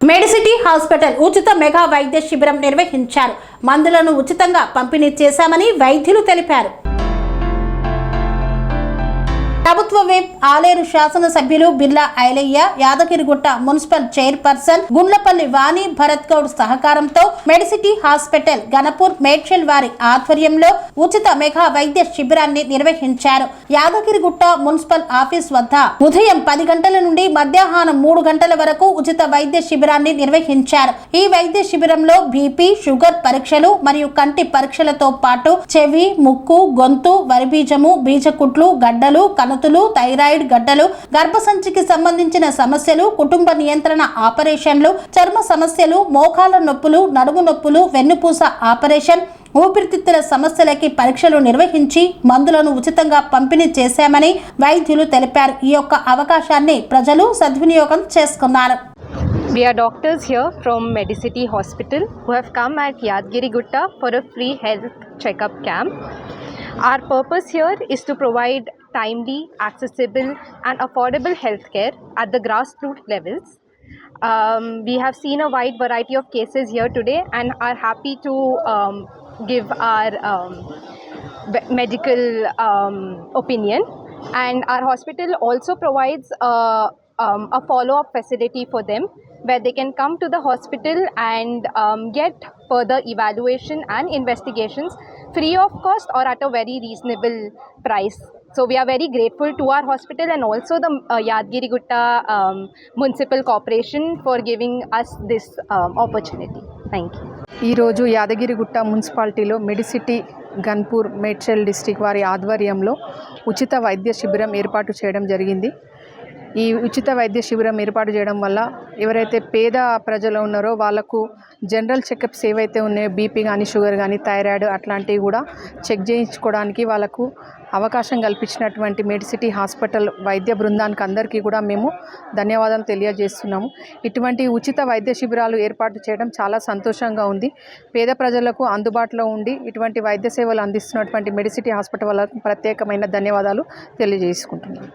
Medicity hospital ఉచిత mega వైద్య శిబిరం నిర్వహించారు. మందులను ఉచితంగా పంపిణీ చేశామని వైద్యులు తెలిపారు. ప్రభుత్వ విప్ ఆలేరు శాసనసభ్యులు బిర్లా ఐలయ్య, యాదగిరిగుట్ట మున్సిపల్ చైర్పర్సన్ గుండ్లపల్లి వాణి భరత్ గౌడ్ సహకారంతో మెడిసిటీ హాస్పిటల్ గణపూర్ మేడ్చల్ వారి ఆధ్వర్యంలో ఉచిత మెగా వైద్య శిబిరాన్ని నిర్వహించారు. యాదగిరిగుట్ట మున్సిపల్ ఆఫీస్ వద్ద ఉదయం 10 గంటల నుండి మధ్యాహ్నం 3 గంటల వరకు ఉచిత వైద్య శిబిరాన్ని నిర్వహించారు. ఈ వైద్య శిబిరంలో బీపీ, షుగర్ పరీక్షలు మరియు కంటి పరీక్షలతో పాటు చెవి, ముక్కు, గొంతు, వరిబీజము, బీజకుట్లు, గడ్డలు, థైరాయిడ్ గడ్డలు, గర్భసంచికి సంబంధించిన సమస్యలు, కుటుంబ నియంత్రణ ఆపరేషన్లు, చర్మ సమస్యలు, మోకాల నొప్పులు, నడుము నొప్పులు, వెన్నుపూస ఆపరేషన్, ఊపిరితిత్తుల సమస్యలకి పరీక్షలు నిర్వహించి మందులను ఉచితంగా పంపిణీ చేశామని వైద్యులు తెలిపారు. ఈ యొక్క అవకాశాన్ని ప్రజలు సద్వినియోగం చేసుకున్నారు. We are doctors here from Medicity Hospital who have come at Yadgirigutta for a free health checkup camp. Our purpose here is to provide timely, accessible and affordable healthcare at the grassroots levels. We have seen a wide variety of cases here today and are happy to give our medical opinion. And our hospital also provides a follow-up facility for them where they can come to the hospital and get further evaluation and investigations free of cost or at a very reasonable price. So we are very grateful to our hospital and also the Yadgirigutta Municipal Corporation for giving us this opportunity. Thank you. ఈ రోజు యాదగిరిగుట్ట మున్సిపాలిటీలో Medicity Ghanpur Medchal district వారి ఆధ్వర్యంలో ఉచిత వైద్య శిబిరం ఏర్పాటు చేయడం జరిగింది. ఈ ఉచిత వైద్య శిబిరం ఏర్పాటు చేయడం వల్ల ఎవరైతే పేద ప్రజలు ఉన్నారో వాళ్ళకు జనరల్ చెకప్స్ ఏవైతే ఉన్నాయో బీపీ కానీ షుగర్ కానీ థైరాయిడ్ అట్లాంటివి కూడా చెక్ చేయించుకోవడానికి వాళ్ళకు అవకాశం కల్పించినటువంటి మెడిసిటీ హాస్పిటల్ వైద్య బృందానికి అందరికీ కూడా మేము ధన్యవాదాలు తెలియజేస్తున్నాము. ఇటువంటి ఉచిత వైద్య శిబిరాలు ఏర్పాటు చేయడం చాలా సంతోషంగా ఉంది. పేద ప్రజలకు అందుబాటులో ఉండి ఇటువంటి వైద్య సేవలు అందిస్తున్నటువంటి మెడిసిటీ హాస్పిటల్ వాళ్ళకు ప్రత్యేకమైన ధన్యవాదాలు తెలియజేసుకుంటున్నాము.